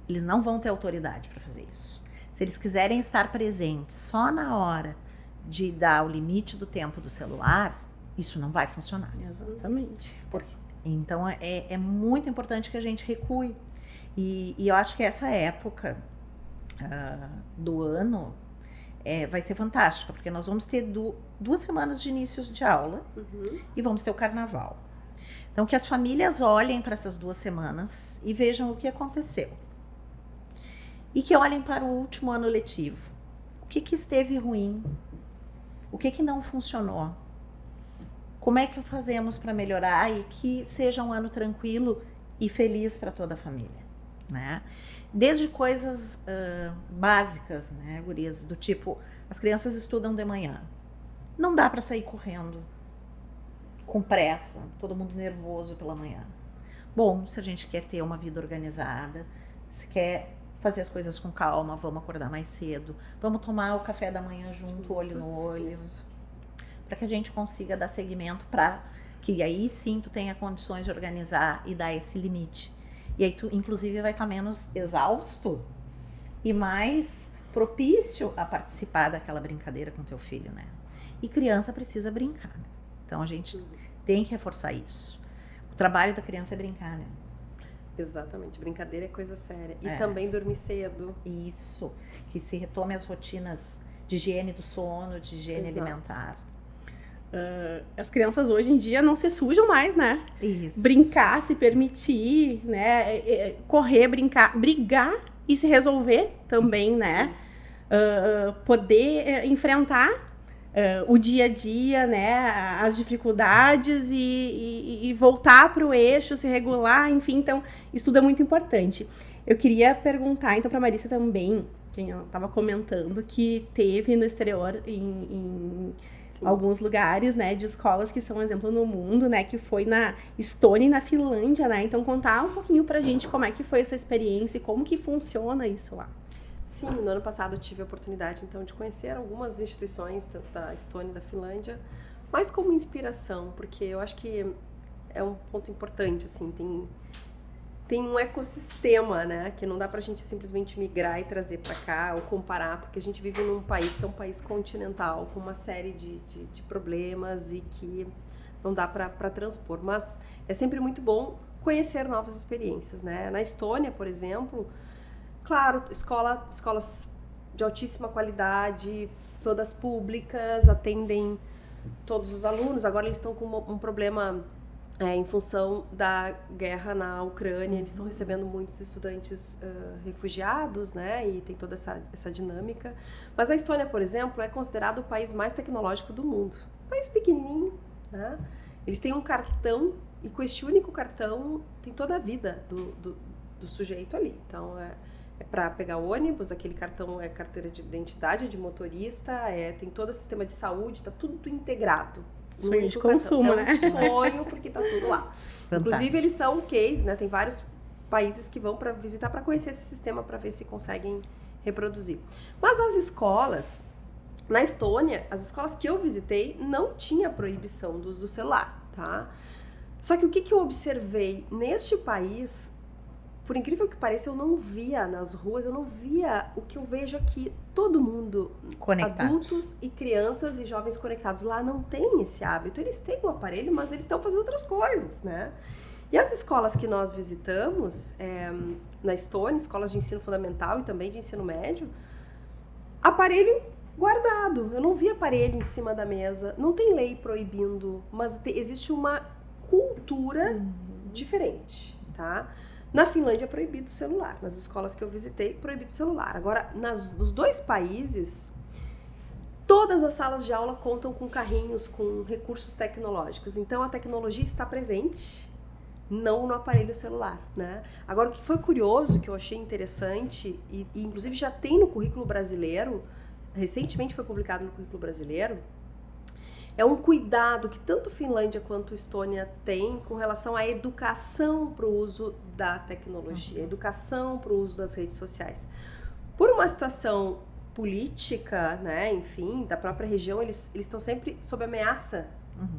eles não vão ter autoridade para fazer isso. Se eles quiserem estar presentes só na hora de dar o limite do tempo do celular, isso não vai funcionar. Exatamente. Então é muito importante que a gente recue. E eu acho que essa época do ano vai ser fantástica, porque nós vamos ter 2 semanas de inícios de aula e vamos ter o carnaval. Então que as famílias olhem para essas 2 semanas e vejam o que aconteceu. E que olhem para o último ano letivo. O que esteve ruim? O que não funcionou? Como é que fazemos para melhorar e que seja um ano tranquilo e feliz para toda a família, né? Desde coisas básicas, né, gurias, do tipo, as crianças estudam de manhã. Não dá para sair correndo, com pressa, todo mundo nervoso pela manhã. Bom, se a gente quer ter uma vida organizada, se quer fazer as coisas com calma, vamos acordar mais cedo, vamos tomar o café da manhã junto, olho no olho, para que a gente consiga dar seguimento, para que aí sim tu tenha condições de organizar e dar esse limite. E aí tu, inclusive, vai estar menos exausto e mais propício a participar daquela brincadeira com teu filho, né? E criança precisa brincar, né? Então a gente tem que reforçar isso. O trabalho da criança é brincar, né? Exatamente, brincadeira é coisa séria. E também dormir cedo. Isso, que se retome as rotinas de higiene do sono, de higiene alimentar. As crianças hoje em dia não se sujam mais, né? Isso. Brincar, se permitir, né? Correr, brincar, brigar e se resolver também, né? Poder enfrentar o dia a dia, né? As dificuldades e voltar para o eixo, se regular, enfim. Então, isso tudo é muito importante. Eu queria perguntar, então, para a Marissa também, quem ela estava comentando, que teve no exterior, em alguns lugares, né, de escolas que são exemplo no mundo, né, que foi na Estônia e na Finlândia, né, então contar um pouquinho pra gente como é que foi essa experiência e como que funciona isso lá. Sim, no ano passado eu tive a oportunidade, então, de conhecer algumas instituições, tanto da Estônia e da Finlândia, mas como inspiração, porque eu acho que é um ponto importante, assim, tem um ecossistema, né, que não dá pra gente simplesmente migrar e trazer pra cá ou comparar, porque a gente vive num país que é um país continental, com uma série de problemas e que não dá pra transpor. Mas é sempre muito bom conhecer novas experiências, né? Na Estônia, por exemplo, claro, escolas de altíssima qualidade, todas públicas, atendem todos os alunos. Agora eles estão com um problema... em função da guerra na Ucrânia, eles estão recebendo muitos estudantes refugiados, né? E tem toda essa dinâmica. Mas a Estônia, por exemplo, é considerado o país mais tecnológico do mundo. Um país pequenininho, né? Eles têm um cartão, e com este único cartão tem toda a vida do sujeito ali. Então, é para pegar ônibus, aquele cartão é carteira de identidade de motorista, tem todo o sistema de saúde, está tudo integrado. Sonho de consumo, né? É um sonho, porque tá tudo lá. Fantástico. Inclusive, eles são case, né? Tem vários países que vão para visitar para conhecer esse sistema, para ver se conseguem reproduzir. Mas as escolas, na Estônia, as escolas que eu visitei, não tinha proibição do uso do celular, tá? Só que o que eu observei neste país, por incrível que pareça, eu não via nas ruas, eu não via o que eu vejo aqui. Todo mundo, Conectado. adultos e crianças e jovens conectados. Lá não tem esse hábito. Eles têm um aparelho, mas eles estão fazendo outras coisas, né? E as escolas que nós visitamos, na Estônia, escolas de ensino fundamental e também de ensino médio, aparelho guardado. Eu não vi aparelho em cima da mesa. Não tem lei proibindo, mas existe uma cultura diferente, tá? Na Finlândia é proibido o celular. Nas escolas que eu visitei, proibido o celular. Agora, nos 2 países, todas as salas de aula contam com carrinhos, com recursos tecnológicos. Então, a tecnologia está presente, não no aparelho celular, né? Agora, o que foi curioso, que eu achei interessante, e inclusive já tem no currículo brasileiro, recentemente foi publicado no currículo brasileiro, é um cuidado que tanto Finlândia quanto Estônia tem com relação à educação para o uso da tecnologia, educação para o uso das redes sociais. Por uma situação política, né, enfim, da própria região, eles estão sempre sob ameaça.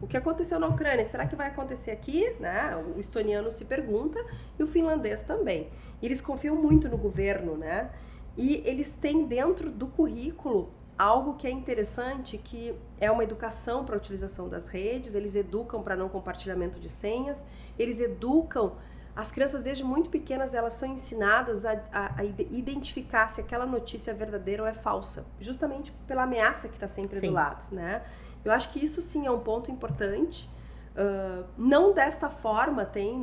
O que aconteceu na Ucrânia, será que vai acontecer aqui? Né? O estoniano se pergunta e o finlandês também. E eles confiam muito no governo, né? E eles têm dentro do currículo algo que é interessante, que é uma educação para a utilização das redes, eles educam para não compartilhamento de senhas, eles educam, as crianças desde muito pequenas, elas são ensinadas a identificar se aquela notícia é verdadeira ou é falsa, justamente pela ameaça que está sempre do lado, né? Eu acho que isso sim é um ponto importante, não desta forma tem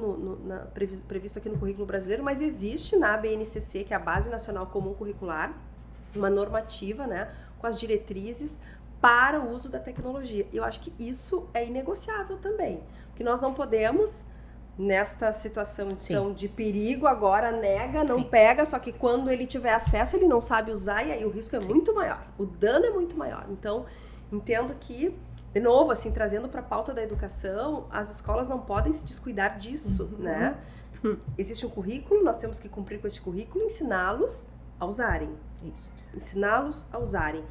previsto aqui no currículo brasileiro, mas existe na BNCC, que é a Base Nacional Comum Curricular, uma normativa, né, com as diretrizes para o uso da tecnologia. Eu acho que isso é inegociável também, porque nós não podemos, nesta situação então, de perigo, agora nega, não pega, só que quando ele tiver acesso ele não sabe usar e aí o risco é muito maior, o dano é muito maior. Então, entendo que, de novo, assim, trazendo para a pauta da educação, as escolas não podem se descuidar disso, né? Existe um currículo, nós temos que cumprir com esse currículo e ensiná-los a usarem. Isso. Ensiná-los a usarem.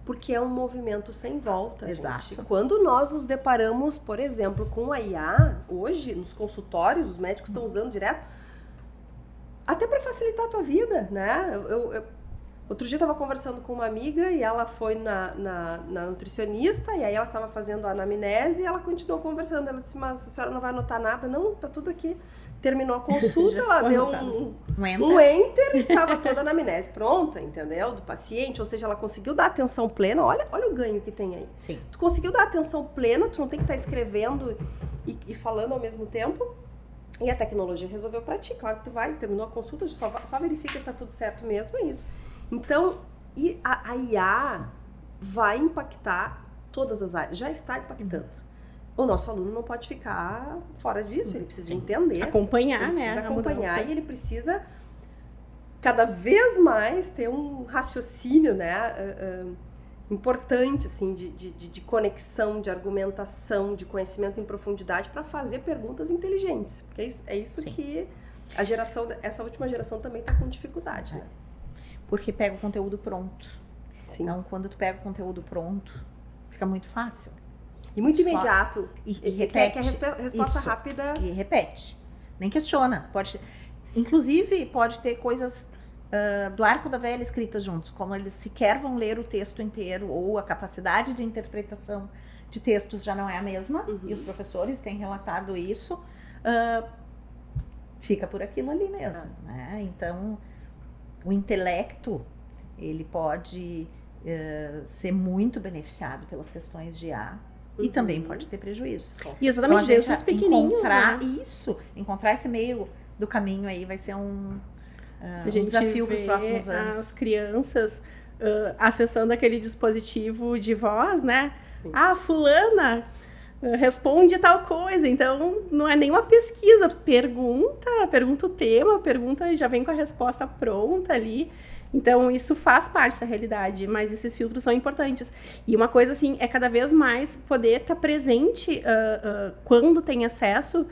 Porque é um movimento sem volta, Exato. gente. Quando nós nos deparamos, por exemplo, com a IA, hoje, nos consultórios, os médicos estão usando direto, até para facilitar a tua vida, né? Outro dia eu estava conversando com uma amiga e ela foi na nutricionista e aí ela estava fazendo a anamnese e ela continuou conversando. Ela disse, mas a senhora não vai anotar nada? Não, tá tudo aqui. Terminou a consulta, ela deu um enter, estava toda a anamnese pronta, entendeu? Do paciente, ou seja, ela conseguiu dar atenção plena. Olha o ganho que tem aí. Sim. Tu conseguiu dar atenção plena, tu não tem que estar escrevendo e falando ao mesmo tempo. E a tecnologia resolveu para ti. Claro que tu vai, terminou a consulta, só verifica se está tudo certo mesmo, é isso. Então, a IA vai impactar todas as áreas, já está impactando. O nosso aluno não pode ficar fora disso, ele precisa entender. Acompanhar, ele né? precisa acompanhar e ele precisa cada vez mais ter um raciocínio, né? Importante, assim, de conexão, de argumentação, de conhecimento em profundidade para fazer perguntas inteligentes. Porque é isso que essa última geração também está com dificuldade, né? Porque pega o conteúdo pronto. Sim. Então, quando tu pega o conteúdo pronto, fica muito fácil. E muito imediato. E repete. Que a resposta rápida. E repete. Nem questiona. Inclusive, pode ter coisas do arco da velha escritas juntos, como eles sequer vão ler o texto inteiro, ou a capacidade de interpretação de textos já não é a mesma, e os professores têm relatado isso, fica por aquilo ali mesmo. Né? Então, o intelecto, ele pode ser muito beneficiado pelas questões de IA, e também pode ter prejuízos. E exatamente, então, desde os pequenininhos, encontrar esse meio do caminho aí vai ser um gente desafio para os próximos anos. As crianças acessando aquele dispositivo de voz, né? Sim. Fulana responde tal coisa. Então, não é nenhuma pesquisa. Pergunta o tema, já vem com a resposta pronta ali. Então, isso faz parte da realidade, mas esses filtros são importantes. E uma coisa, assim, é cada vez mais poder estar presente quando tem acesso,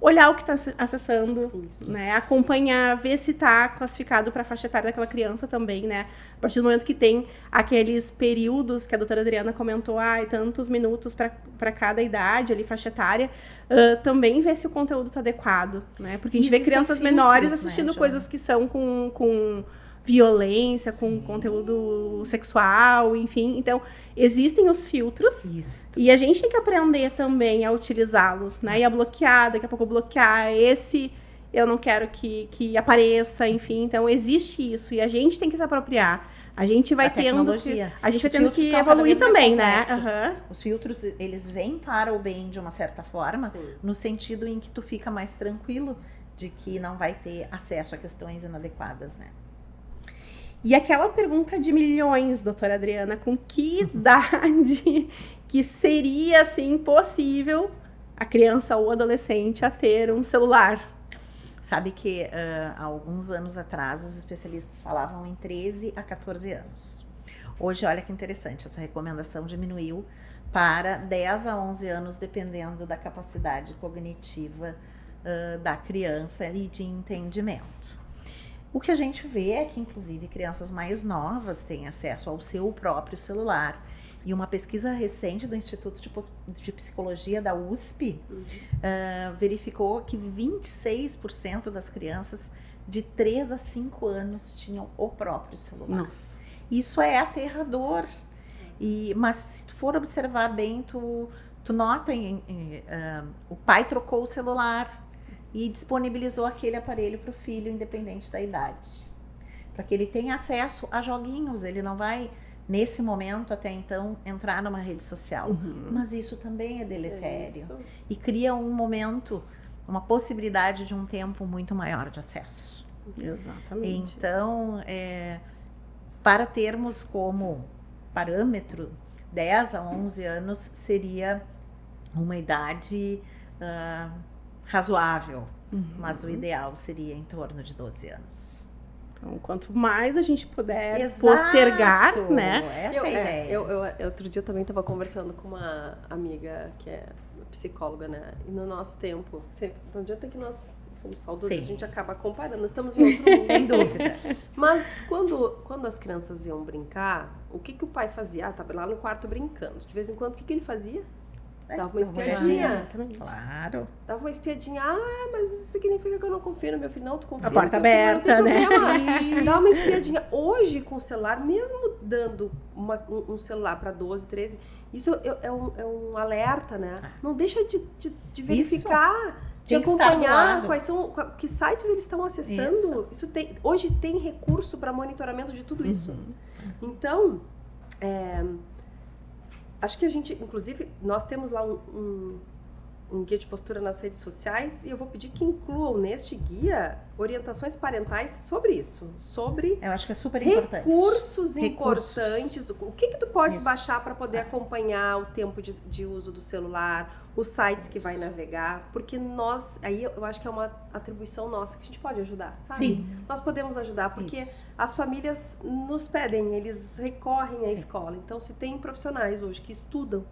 olhar o que está acessando, Isso. né? Acompanhar, ver se está classificado para a faixa etária daquela criança também, né? A partir do momento que tem aqueles períodos que a doutora Adriana comentou, tantos minutos para cada idade, ali, faixa etária, também ver se o conteúdo está adequado, né? Porque a gente vê crianças menores assistindo, né, coisas que são com violência, com conteúdo sexual, enfim. Então, existem os filtros. Isso. E a gente tem que aprender também a utilizá-los, né? E a bloquear, daqui a pouco bloquear. Esse eu não quero que apareça, enfim. Então, existe isso. E a gente tem que se apropriar. A gente vai tendo que evoluir também, né? Os filtros, eles vêm para o bem de uma certa forma, sim, no sentido em que tu fica mais tranquilo de que não vai ter acesso a questões inadequadas, né? E aquela pergunta de milhões, doutora Adriana, com que idade que seria, assim, possível a criança ou adolescente a ter um celular? Sabe que há alguns anos atrás os especialistas falavam em 13 a 14 anos. Hoje, olha que interessante, essa recomendação diminuiu para 10 a 11 anos, dependendo da capacidade cognitiva da criança e de entendimento. O que a gente vê é que, inclusive, crianças mais novas têm acesso ao seu próprio celular. E uma pesquisa recente do Instituto de Psicologia da USP verificou que 26% das crianças de 3 a 5 anos tinham o próprio celular. Nossa. Isso é aterrador. Mas se tu for observar bem, tu nota, o pai trocou o celular e disponibilizou aquele aparelho para o filho, independente da idade. Para que ele tenha acesso a joguinhos. Ele não vai, nesse momento, até então, entrar numa rede social. Uhum. Mas isso também é deletério. E cria um momento, uma possibilidade de um tempo muito maior de acesso. Exatamente. Então, para termos como parâmetro, 10 a 11 anos seria uma idade razoável, mas o ideal seria em torno de 12 anos. Então, quanto mais a gente puder postergar, né? Essa é a ideia. Eu outro dia também estava conversando com uma amiga que é psicóloga, né? E no nosso tempo, no dia até que nós somos saudosos, a gente acaba comparando. Nós estamos em outro mundo. Sem dúvida. Mas quando as crianças iam brincar, o que o pai fazia? Estava lá no quarto brincando. De vez em quando, o que ele fazia? Dava uma espiadinha. Exatamente. Claro. Dava uma espiadinha. Mas isso significa que eu não confio no meu filho. Não, tu confia. A porta aberta, né? Dá uma espiadinha. Hoje, com o celular, mesmo dando um celular para 12, 13, isso é um alerta, né? Não deixa de verificar, de acompanhar que sites eles estão acessando. Isso hoje tem recurso para monitoramento de tudo isso. Então, acho que a gente, inclusive, nós temos lá um guia de postura nas redes sociais e eu vou pedir que incluam neste guia orientações parentais sobre isso, sobre eu acho que é super importante. Recursos importantes, o que tu podes baixar para poder acompanhar o tempo de uso do celular, os sites que vai navegar, porque aí eu acho que é uma atribuição nossa que a gente pode ajudar, sabe? Sim. Nós podemos ajudar, porque as famílias nos pedem, eles recorrem à escola, então se tem profissionais hoje que estudam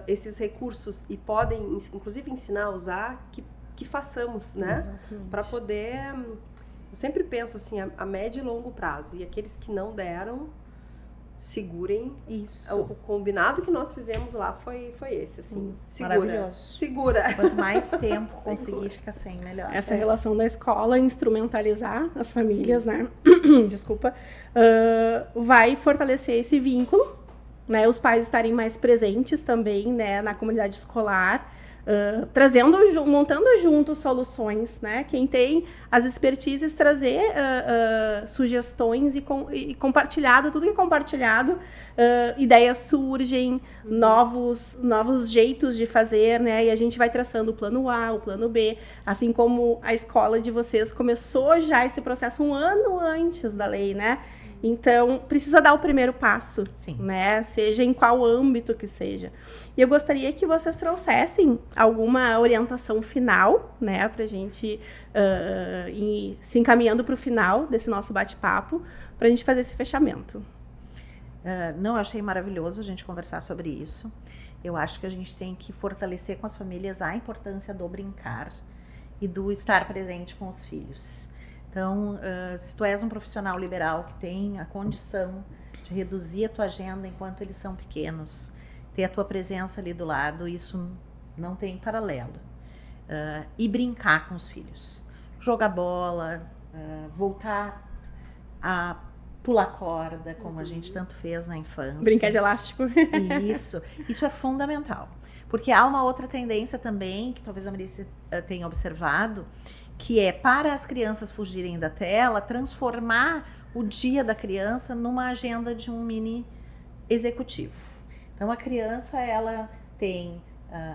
esses recursos e podem, inclusive, ensinar a usar, que façamos, né? Para poder... Eu sempre penso assim, a médio e longo prazo. E aqueles que não deram, segurem. Isso. O combinado que nós fizemos lá foi esse, assim. Segura. Maravilhoso. Segura. Quanto mais tempo conseguir ficar sem, melhor. Essa relação da escola, instrumentalizar as famílias, né? Desculpa. Vai fortalecer esse vínculo. Né, os pais estarem mais presentes também, né, na comunidade escolar, montando juntos soluções, né, quem tem as expertises trazer sugestões e compartilhado, tudo que é compartilhado, ideias surgem, novos jeitos de fazer, né, e a gente vai traçando o plano A, o plano B, assim como a escola de vocês começou já esse processo um ano antes da lei, né. Então, precisa dar o primeiro passo, né? Seja em qual âmbito que seja. E eu gostaria que vocês trouxessem alguma orientação final, né? Pra gente ir se encaminhando para o final desse nosso bate-papo, pra gente fazer esse fechamento. Eu achei maravilhoso a gente conversar sobre isso. Eu acho que a gente tem que fortalecer com as famílias a importância do brincar. e do estar presente com os filhos. Então, se tu és um profissional liberal que tem a condição de reduzir a tua agenda enquanto eles são pequenos, ter a tua presença ali do lado, isso não tem paralelo. E brincar com os filhos. Jogar bola, voltar a pular corda, como a gente tanto fez na infância. Brincar de elástico. Isso é fundamental. Porque há uma outra tendência também, que talvez a Marícia tenha observado, que é para as crianças fugirem da tela, transformar o dia da criança numa agenda de um mini executivo. Então a criança, ela tem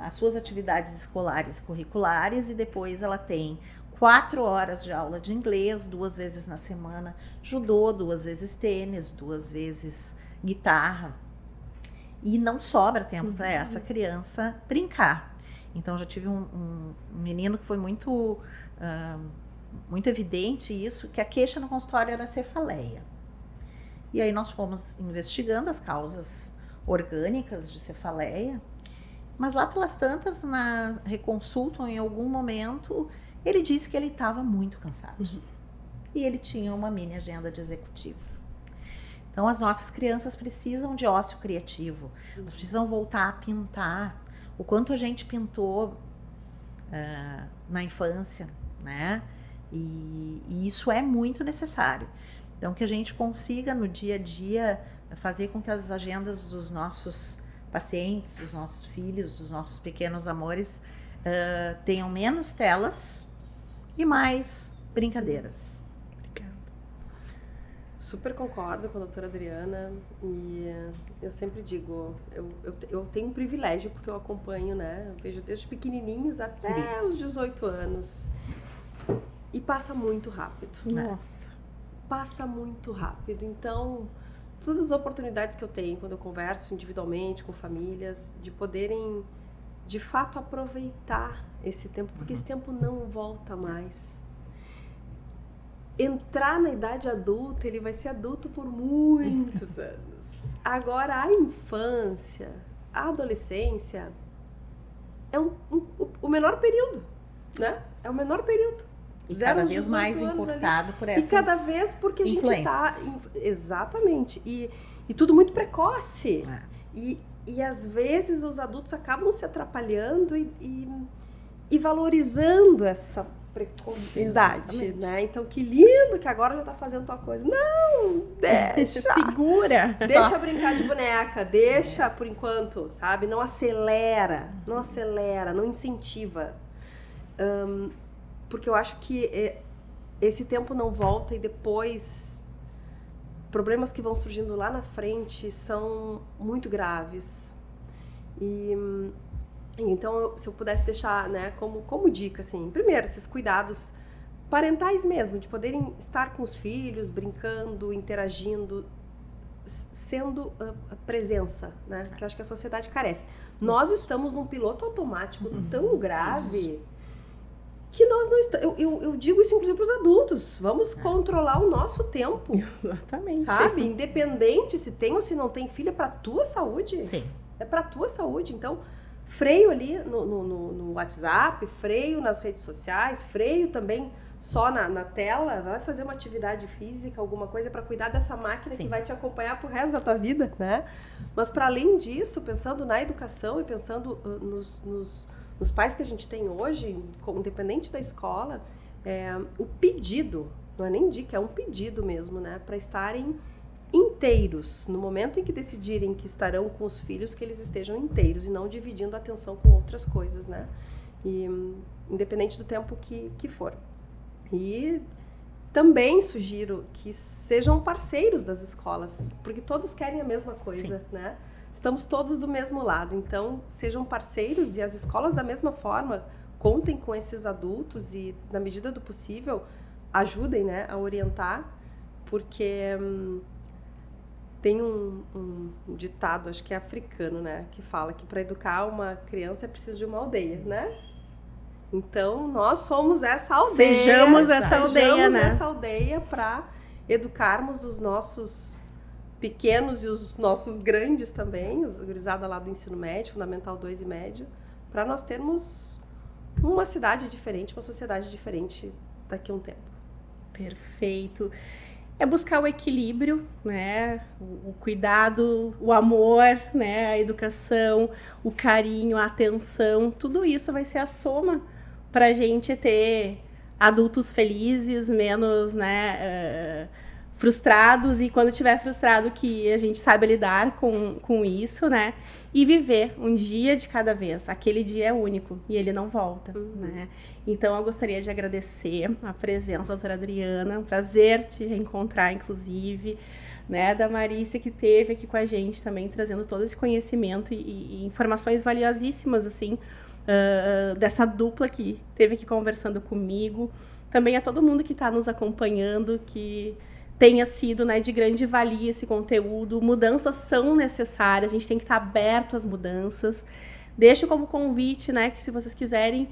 as suas atividades escolares e curriculares e depois ela tem 4 horas de aula de inglês, 2 vezes na semana, judô, 2 vezes tênis, 2 vezes guitarra. E não sobra tempo para essa criança brincar. Então, já tive um menino que foi muito evidente isso, que a queixa no consultório era cefaleia. E aí nós fomos investigando as causas orgânicas de cefaleia, mas lá pelas tantas, na reconsulta, em algum momento, ele disse que ele estava muito cansado. E ele tinha uma mini agenda de executivo. Então, as nossas crianças precisam de ócio criativo, elas precisam voltar a pintar. O quanto a gente pintou na infância, né? E isso é muito necessário. Então, que a gente consiga no dia a dia fazer com que as agendas dos nossos pacientes, dos nossos filhos, dos nossos pequenos amores tenham menos telas e mais brincadeiras. Super concordo com a doutora Adriana e eu sempre digo, eu tenho um privilégio porque eu acompanho, né? Eu vejo desde pequenininhos até os 18 anos e passa muito rápido. Nossa. Passa muito rápido. Então, todas as oportunidades que eu tenho quando eu converso individualmente com famílias, de poderem de fato aproveitar esse tempo, porque esse tempo não volta mais. Entrar na idade adulta, ele vai ser adulto por muitos anos. Agora, a infância, a adolescência, é o menor período, né? É o menor período. E cada vez mais encurtado por essas E cada vez porque a gente influências. Exatamente. E tudo muito precoce. E às vezes os adultos acabam se atrapalhando e valorizando essa precocidade, né? Então, que lindo que agora já tá fazendo tua coisa. Não, deixa. Segura. Deixa brincar de boneca, deixa por enquanto, sabe? Não acelera, não incentiva. Porque eu acho que esse tempo não volta e depois problemas que vão surgindo lá na frente são muito graves. Então, se eu pudesse deixar, né, como dica, assim, primeiro, esses cuidados parentais mesmo, de poderem estar com os filhos, brincando, interagindo, sendo a presença, né, que eu acho que a sociedade carece. Nós estamos num piloto automático tão grave que nós não estamos... Eu digo isso, inclusive, para os adultos. Vamos controlar o nosso tempo. Exatamente. Sabe? Independente se tem ou se não tem filho, é para a tua saúde. Sim. É para a tua saúde. Então, freio ali no WhatsApp, freio nas redes sociais, freio também só na tela, vai fazer uma atividade física, alguma coisa para cuidar dessa máquina que vai te acompanhar pro resto da tua vida, né? Mas para além disso, pensando na educação e pensando nos pais que a gente tem hoje, independente da escola, o pedido, não é nem dica, é um pedido mesmo, né? Para estarem inteiros, no momento em que decidirem que estarão com os filhos, que eles estejam inteiros e não dividindo a atenção com outras coisas, né? E independente do tempo que for. E também sugiro que sejam parceiros das escolas, porque todos querem a mesma coisa, né? Estamos todos do mesmo lado, então sejam parceiros e as escolas da mesma forma contem com esses adultos e, na medida do possível, ajudem, né, a orientar, porque tem um ditado, acho que é africano, né, que fala que para educar uma criança é preciso de uma aldeia, né? Então, nós somos essa aldeia. Sejamos essa aldeia, né? Sejamos essa aldeia para educarmos os nossos pequenos e os nossos grandes também, os gurizada lá do ensino médio, Fundamental 2 e médio, para nós termos uma cidade diferente, uma sociedade diferente daqui a um tempo. Perfeito. É buscar o equilíbrio, né? O cuidado, o amor, né? A educação, o carinho, a atenção, tudo isso vai ser a soma para a gente ter adultos felizes, menos, né, frustrados, e quando estiver frustrado que a gente saiba lidar com isso, né? E viver um dia de cada vez. Aquele dia é único e ele não volta, né? Então, eu gostaria de agradecer a presença da doutora Adriana, um prazer te reencontrar, inclusive, né? Da Marícia, que esteve aqui com a gente também, trazendo todo esse conhecimento e informações valiosíssimas, assim, dessa dupla que esteve aqui conversando comigo. Também a todo mundo que está nos acompanhando, que tenha sido, né, de grande valia esse conteúdo. Mudanças são necessárias, a gente tem que estar aberto às mudanças. Deixo como convite, né, que se vocês quiserem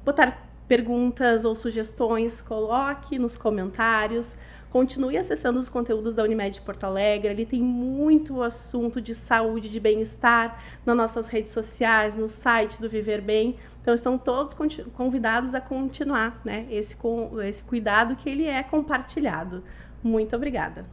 botar perguntas ou sugestões, coloque nos comentários. Continue acessando os conteúdos da Unimed Porto Alegre. Ali tem muito assunto de saúde, de bem-estar nas nossas redes sociais, no site do Viver Bem. Então, estão todos convidados a continuar, né, esse cuidado que ele é compartilhado. Muito obrigada.